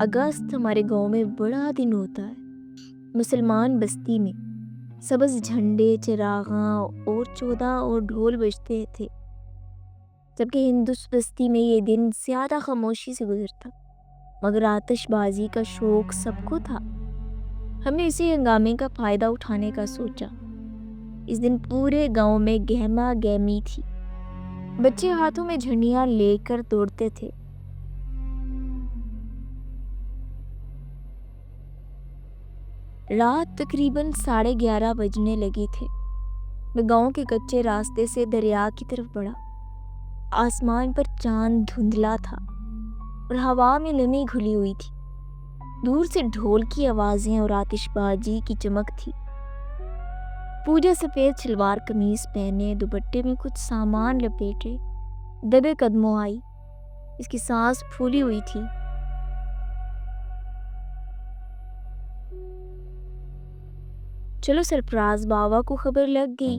اگست ہمارے گاؤں میں بڑا دن ہوتا ہے. مسلمان بستی میں سبز جھنڈے، چراغاں اور 14 اور ڈھول بجتے تھے، جبکہ ہندوس بستی میں یہ دن زیادہ خاموشی سے گزرتا، مگر آتش بازی کا شوق سب کو تھا. ہم نے اسی ہنگامے کا فائدہ اٹھانے کا سوچا. اس دن پورے گاؤں میں گہما گہمی تھی. بچے ہاتھوں میں جھنڈیاں لے کر دوڑتے تھے. رات تقریباً 11:30 بجنے لگی تھے. میں گاؤں کے کچے راستے سے دریا کی طرف بڑھا. آسمان پر چاند دھندلا تھا اور ہوا میں نمی گھلی ہوئی تھی. دور سے ڈھول کی آوازیں اور آتش بازی کی چمک تھی. پوجا سفید شلوار قمیص پہنے، دوپٹے میں کچھ سامان لپیٹے دبے قدموں آئی. اس کی سانس پھولی ہوئی تھی. چلو سرفراز بابا کو خبر لگ گئی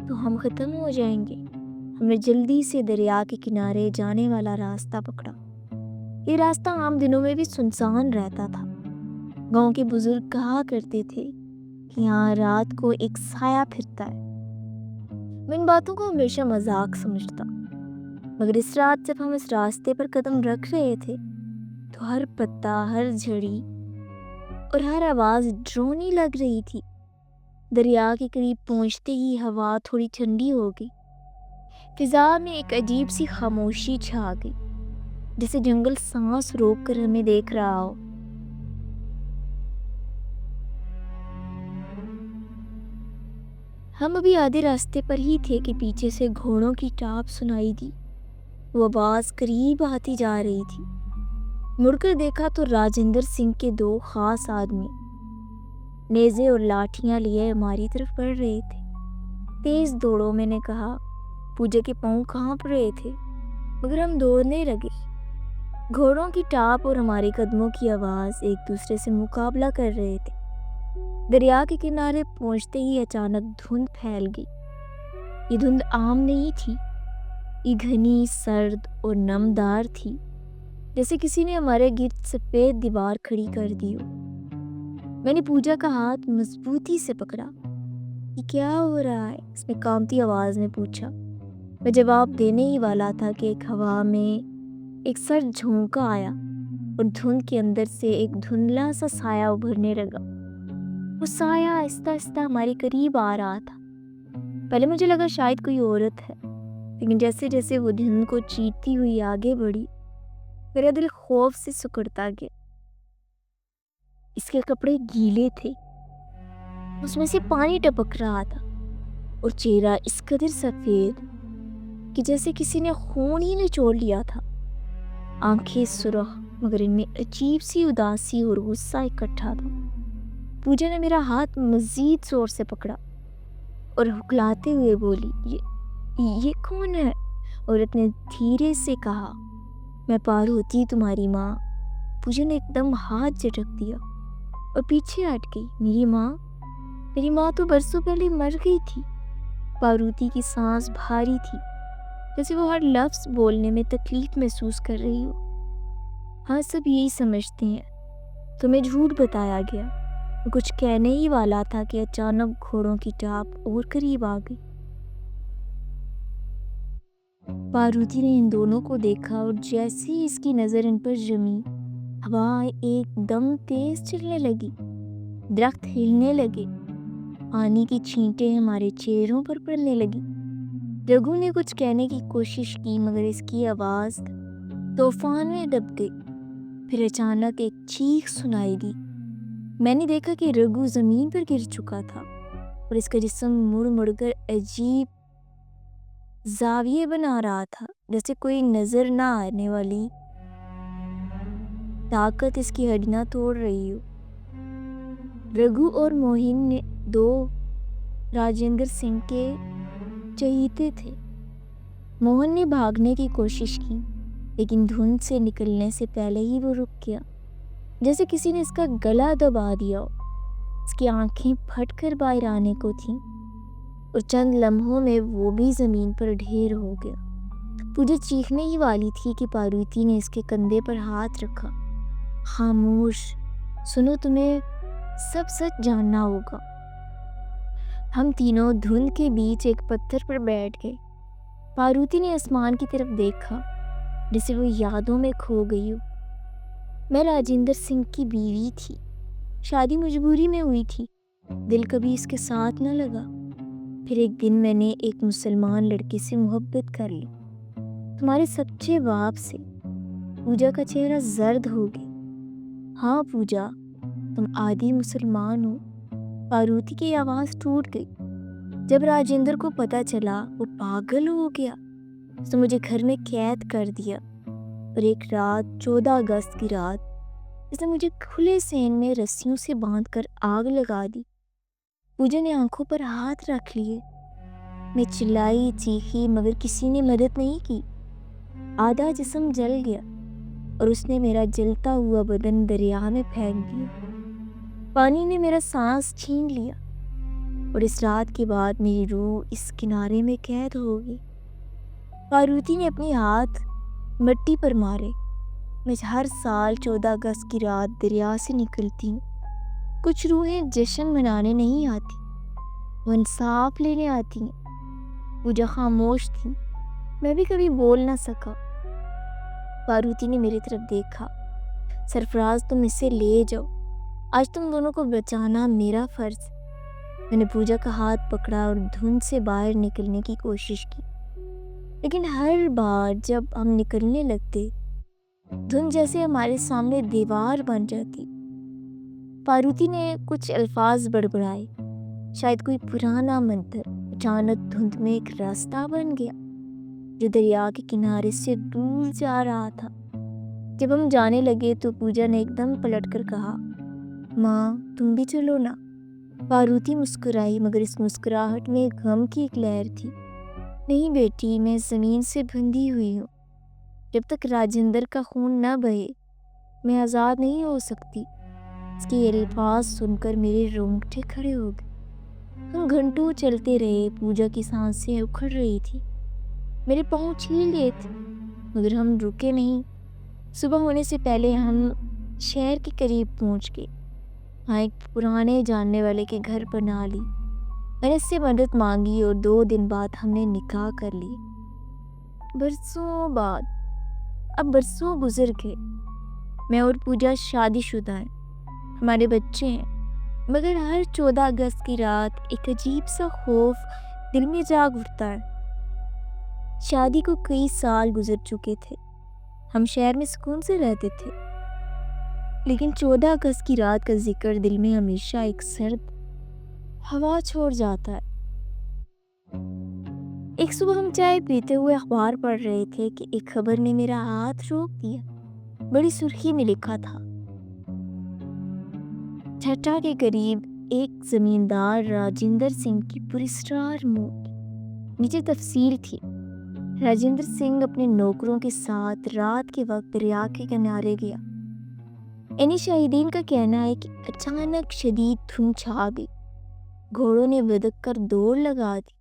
تو ہم ختم ہو جائیں گے. ہم نے جلدی سے دریا کے کنارے جانے والا راستہ پکڑا. یہ راستہ عام دنوں میں بھی سنسان رہتا تھا. گاؤں کے بزرگ کہا کرتے تھے کہ یہاں رات کو ایک سایہ پھرتا ہے. میں ان باتوں کو ہمیشہ مذاق سمجھتا، مگر اس رات جب ہم اس راستے پر قدم رکھ رہے تھے تو ہر پتا، ہر جھڑی اور ہر آواز ڈرونی لگ رہی تھی. دریا کے قریب پہنچتے ہی ہوا تھوڑی ٹھنڈی ہو گئی. فضا میں ایک عجیب سی خاموشی چھا گئی، جیسے جنگل سانس روک کر ہمیں دیکھ رہا ہو. ہم ابھی آدھے راستے پر ہی تھے کہ پیچھے سے گھوڑوں کی ٹاپ سنائی دی. وہ آواز قریب آتی جا رہی تھی. مڑ کر دیکھا تو راجندر سنگھ کے 2 خاص آدمی نیزے اور لاٹھیاں لیے ہماری طرف بڑھ رہے تھے. تیز دوڑوں میں نے کہا، پوجا کے پاؤں کانپ رہے تھے مگر ہم دوڑنے لگے. گھوڑوں کی ٹاپ اور ہمارے قدموں کی آواز ایک دوسرے سے مقابلہ کر رہے تھے. دریا کے کنارے پہنچتے ہی اچانک دھند پھیل گئی. یہ دھند عام نہیں تھی، یہ گھنی، سرد اور نمدار تھی، جیسے کسی نے ہمارے گرد سفید دیوار کھڑی کر دی ہو. میں نے پوجا کا ہاتھ مضبوطی سے پکڑا. یہ کیا ہو رہا ہے؟ اس نے کانپتی آواز میں پوچھا. میں جواب دینے ہی والا تھا کہ ایک ہوا میں ایک سرد جھونکا آیا اور دھند کے اندر سے ایک دھندلا سا سایہ ابھرنے لگا. وہ سایہ آہستہ آہستہ ہمارے قریب آ رہا تھا. پہلے مجھے لگا شاید کوئی عورت ہے، لیکن جیسے جیسے وہ دھند کو چیرتی ہوئی آگے بڑھی میرا دل خوف سے سکڑتا گیا. اس کے کپڑے گیلے تھے، اس میں سے پانی ٹپک رہا تھا اور چہرہ اس قدر سفید کہ جیسے کسی نے خون ہی نچوڑ لیا تھا. آنکھیں سرخ مگر ان میں عجیب سی اداسی اور غصہ اکٹھا تھا. پوجا نے میرا ہاتھ مزید زور سے پکڑا اور ہکلاتے ہوئے بولی، یہ کون ہے؟ عورت نے دھیرے سے کہا، میں پاروتی، تمہاری ماں. پوجا نے ایک دم ہاتھ جھٹک دیا اور پیچھے ہٹ گئی. میری ماں تو برسوں پہلے مر گئی تھی. پاروتی کی سانس بھاری تھی، جیسے وہ ہر لفظ بولنے میں تکلیف محسوس کر رہی ہو. ہاں، سب یہی سمجھتے ہیں، تمہیں جھوٹ بتایا گیا. وہ کچھ کہنے ہی والا تھا کہ اچانک گھوڑوں کی ٹاپ اور قریب آ گئی. پاروتی نے ان دونوں کو دیکھا اور جیسے ہی اس کی نظر ان پر جمی، ہوا ایک دم تیز چلنے لگی، درخت ہلنے لگے، پانی کی چھینٹیں ہمارے چہروں پر پڑنے لگی. رگھو نے کچھ کہنے کی کوشش کی مگر اس کی آواز طوفان میں دب گئی. پھر اچانک ایک چیخ سنائی دی. میں نے دیکھا کہ رگھو زمین پر گر چکا تھا اور اس کا جسم مڑ مڑ کر عجیب زاویے بنا رہا تھا، جیسے کوئی نظر نہ آنے والی طاقت اس کی ہڈیاں توڑ رہی ہو. رگھو اور موہن نے 2 راجندر سنگھ کے چہیتے تھے. موہن نے بھاگنے کی کوشش کی لیکن دھند سے نکلنے سے پہلے ہی وہ رک گیا، جیسے کسی نے اس کا گلا دبا دیا ہو. اس کی آنکھیں پھٹ کر باہر آنے کو تھیں اور چند لمحوں میں وہ بھی زمین پر ڈھیر ہو گیا. پوجا چیخنے ہی والی تھی کہ پاروتی نے اس کے کندھے پر ہاتھ رکھا. خاموش سنو، تمہیں سب سچ جاننا ہوگا۔ ہم تینوں دھند کے بیچ ایک پتھر پر بیٹھ گئے۔ پاروتی نے آسمان کی طرف دیکھا جیسے وہ یادوں میں کھو گئی ہو۔ میں راجندر سنگھ کی بیوی تھی، شادی مجبوری میں ہوئی تھی، دل کبھی اس کے ساتھ نہ لگا۔ پھر ایک دن میں نے ایک مسلمان لڑکے سے محبت کر لی، تمہارے سچے باپ سے۔ پوجا کا چہرہ زرد ہو گیا۔ ہاں پوجا، تم عادی مسلمان ہو۔ پاروتی کی آواز ٹوٹ گئی۔ جب راجندر کو پتہ چلا وہ پاگل ہو گیا، اس نے مجھے گھر میں قید کر دیا، اور ایک رات 14 اگست کی رات اس نے مجھے کھلے سین میں رسیوں سے باندھ کر آگ لگا دی۔ پوجا نے آنکھوں پر ہاتھ رکھ لیے۔ میں چلائی چیخی مگر کسی نے مدد نہیں کی۔ آدھا جسم جل گیا اور اس نے میرا جلتا ہوا بدن دریا میں پھینک دیا۔ پانی نے میرا سانس چھین لیا، اور اس رات کے بعد میری روح اس کنارے میں قید ہو گئی۔ پاروتی نے اپنے ہاتھ مٹی پر مارے۔ میں ہر سال 14 اگست کی رات دریا سے نکلتی ہوں۔ کچھ روحیں جشن منانے نہیں آتی، وہ انصاف لینے آتی ہیں۔ پوجا خاموش تھی، میں بھی کبھی بول نہ سکا۔ پاروتی نے میری طرف دیکھا۔ سرفراز، تم اسے لے جاؤ، آج تم دونوں کو بچانا میرا فرض ہے۔ میں نے پوجا کا ہاتھ پکڑا اور دھند سے باہر نکلنے کی کوشش کی، لیکن ہر بار جب ہم نکلنے لگتے دھند جیسے ہمارے سامنے دیوار بن جاتی۔ پاروتی نے کچھ الفاظ بڑبڑائے، شاید کوئی پرانا منتر۔ اچانک دھند میں ایک راستہ بن گیا جو دریا کے کنارے سے دور جا رہا تھا۔ جب ہم جانے لگے تو پوجا نے ایک دم پلٹ کر کہا، ماں تم بھی چلو نا۔ پاروتی مسکرائی، مگر اس مسکراہٹ میں غم کی ایک لہر تھی۔ نہیں بیٹی، میں زمین سے بندھی ہوئی ہوں، جب تک راجندر کا خون نہ بہے میں آزاد نہیں ہو سکتی۔ اس کے الفاظ سن کر میرے رونگٹے کھڑے ہو گئے۔ ہم گھنٹوں چلتے رہے، پوجا کی سانسیں اکھڑ رہی تھی، میرے پاؤں چھیل لیے تھے، مگر ہم رکے نہیں۔ صبح ہونے سے پہلے ہم شہر کے قریب پہنچ گئے۔ وہاں ایک پرانے جاننے والے کے گھر بنا لی۔ میں نے اس سے مدد مانگی اور 2 دن بعد ہم نے نکاح کر لی۔ برسوں بعد، اب برسوں گزر گئے، میں اور پوجا شادی شدہ ہیں، ہمارے بچے ہیں، مگر ہر 14 اگست کی رات ایک عجیب سا خوف دل میں جاگ اٹھتا ہے۔ شادی کو کئی سال گزر چکے تھے، ہم شہر میں سکون سے رہتے تھے، لیکن 14 اگست کی رات کا ذکر دل میں ہمیشہ ایک سرد ہوا چھوڑ جاتا ہے۔ ایک صبح ہم چائے پیتے ہوئے اخبار پڑھ رہے تھے کہ ایک خبر نے میرا ہاتھ روک دیا۔ بڑی سرخی میں لکھا تھا، ٹھٹھا کے قریب ایک زمیندار راجندر سنگھ کی پراسرار موت۔ نیچے تفصیل تھی، راجندر سنگھ اپنے نوکروں کے ساتھ رات کے وقت دریا کے کنارے گیا۔ انہی شاہدین کا کہنا ہے کہ اچانک شدید دھند چھا گئی، گھوڑوں نے بدک کر دوڑ لگا دی،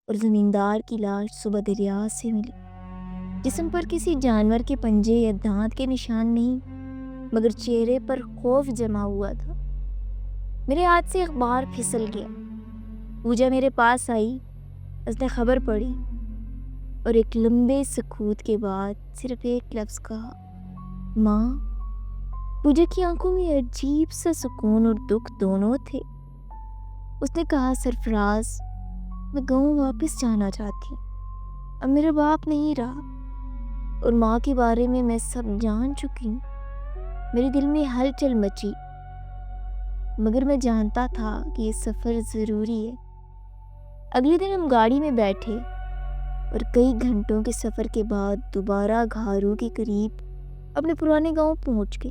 اور زمیندار کی لاش صبح دریا سے ملی۔ جسم پر کسی جانور کے پنجے یا دانت کے نشان نہیں، مگر چہرے پر خوف جمع ہوا تھا۔ میرے ہاتھ سے اخبار پھسل گیا۔ پوجا میرے پاس آئی، اس نے خبر پڑھی اور ایک لمبے سکوت کے بعد صرف ایک لفظ کہا، ماں۔ پوجا کی آنکھوں میں عجیب سا سکون اور دکھ دونوں تھے۔ اس نے کہا، سرفراز، میں گاؤں واپس جانا چاہتی ہوں، اب میرا باپ نہیں رہا، اور ماں کے بارے میں سب جان چکی ہوں۔ میرے دل میں ہلچل مچی، مگر میں جانتا تھا کہ یہ سفر ضروری ہے۔ اگلے دن ہم گاڑی میں بیٹھے اور کئی گھنٹوں کے سفر کے بعد دوبارہ گھارو کے قریب اپنے پرانے گاؤں پہنچ گئے۔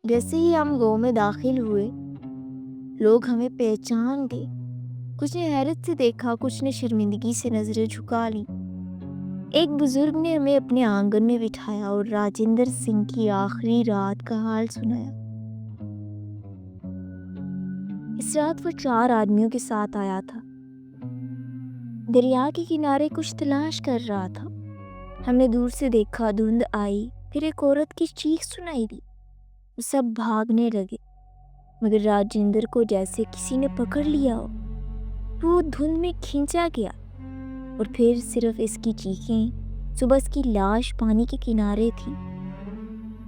جیسے ہی ہم گاؤں میں داخل ہوئے، لوگ ہمیں پہچان گئے۔ کچھ نے حیرت سے دیکھا، کچھ نے شرمندگی سے نظریں جھکا لی۔ ایک بزرگ نے ہمیں اپنے آنگن میں بٹھایا اور راجندر سنگھ کی آخری رات کا حال سنایا۔ اس رات وہ 4 آدمیوں کے ساتھ آیا تھا، دریا کے کنارے کچھ تلاش کر رہا تھا۔ ہم نے دور سے دیکھا، دھند آئی، پھر ایک عورت کی چیخ سنائی دی۔ وہ سب بھاگنے لگے، مگر راجندر کو جیسے کسی نے پکڑ لیا ہو۔ وہ دھند میں کھینچا گیا اور پھر صرف اس کی چیخیں، صبح اس کی لاش پانی کے کنارے تھی۔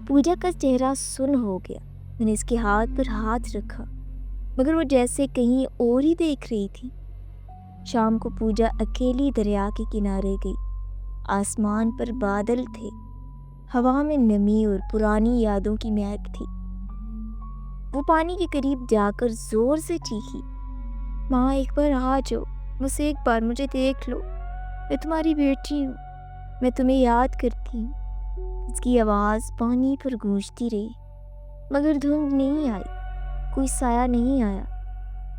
پوجا کا چہرہ سن ہو گیا۔ میں نے اس کے ہاتھ پر ہاتھ رکھا، مگر وہ جیسے کہیں اور ہی دیکھ رہی تھی۔ شام کو پوجا اکیلی دریا کے کنارے گئی۔ آسمان پر بادل تھے، ہوا میں نمی اور پرانی یادوں کی مہک تھی۔ وہ پانی کے قریب جا کر زور سے چیخی، ماں ایک بار آ جاؤ، بس ایک بار مجھے دیکھ لو، میں تمہاری بیٹی ہوں، میں تمہیں یاد کرتی ہوں۔ اس کی آواز پانی پر گونجتی رہی، مگر دھند نہیں آئی، کوئی سایہ نہیں آیا،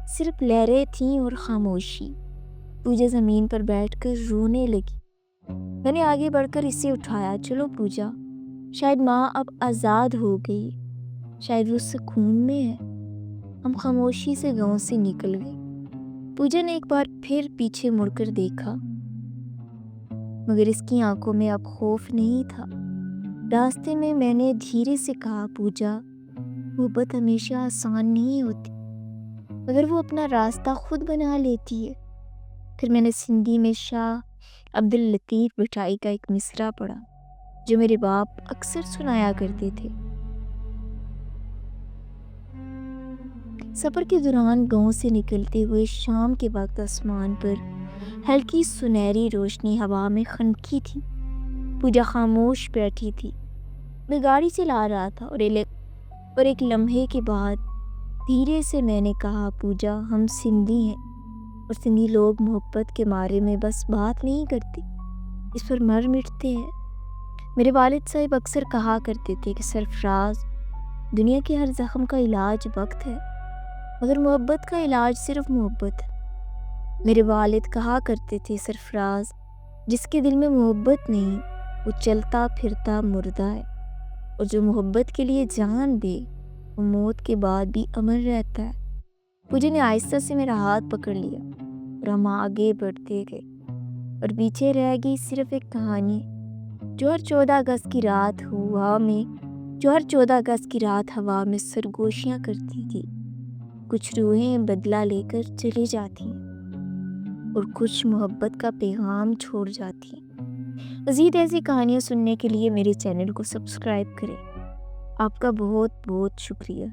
صرف لہریں تھیں اور خاموشی۔ پوجا زمین پر بیٹھ کر رونے لگی۔ میں نے آگے بڑھ کر اسے اٹھایا۔ چلو پوجا، شاید ماں اب آزاد ہو گئی، شاید وہ سکون میں ہے۔ ہم خاموشی سے گاؤں سے نکل گئے۔ پوجا نے ایک بار پھر پیچھے مڑ کر دیکھا، مگر اس کی آنکھوں میں اب خوف نہیں تھا۔ راستے میں نے دھیرے سے کہا، پوجا، محبت ہمیشہ آسان نہیں ہوتی، مگر وہ اپنا راستہ خود بنا لیتی ہے۔ پھر میں نے سندھی میں شاہ عبداللطیف بھٹائی کا ایک مصرع پڑھا جو میرے باپ اکثر سنایا کرتے تھے۔ سفر کے دوران گاؤں سے نکلتے ہوئے شام کے وقت آسمان پر ہلکی سنہری روشنی ہوا میں خنکی تھی۔ پوجا خاموش بیٹھی تھی۔ میں گاڑی چلا رہا تھا اور ایک لمحے کے بعد دھیرے سے میں نے کہا، پوجا، ہم سندھی ہیں اور سندھی لوگ محبت کے بارے میں بس بات نہیں کرتے، اس پر مر مٹتے ہیں۔ میرے والد صاحب اکثر کہا کرتے تھے کہ سرفراز، دنیا کے ہر زخم کا علاج وقت ہے، مگر محبت کا علاج صرف محبت ہے۔ میرے والد کہا کرتے تھے، سرفراز، جس کے دل میں محبت نہیں وہ چلتا پھرتا مردہ ہے، اور جو محبت کے لیے جان دے وہ موت کے بعد بھی امر رہتا ہے۔ پوجا نے آہستہ سے میرا ہاتھ پکڑ لیا اور ہم آگے بڑھتے گئے، اور پیچھے رہ گئی صرف ایک کہانی جو ہر 14 اگست کی رات ہوا میں سرگوشیاں کرتی تھی۔ کچھ روحیں بدلہ لے کر چلی جاتی ہیں اور کچھ محبت کا پیغام چھوڑ جاتی ہیں۔ مزید ایسی کہانیاں سننے کے لیے میرے چینل کو سبسکرائب کریں۔ آپ کا بہت بہت شکریہ۔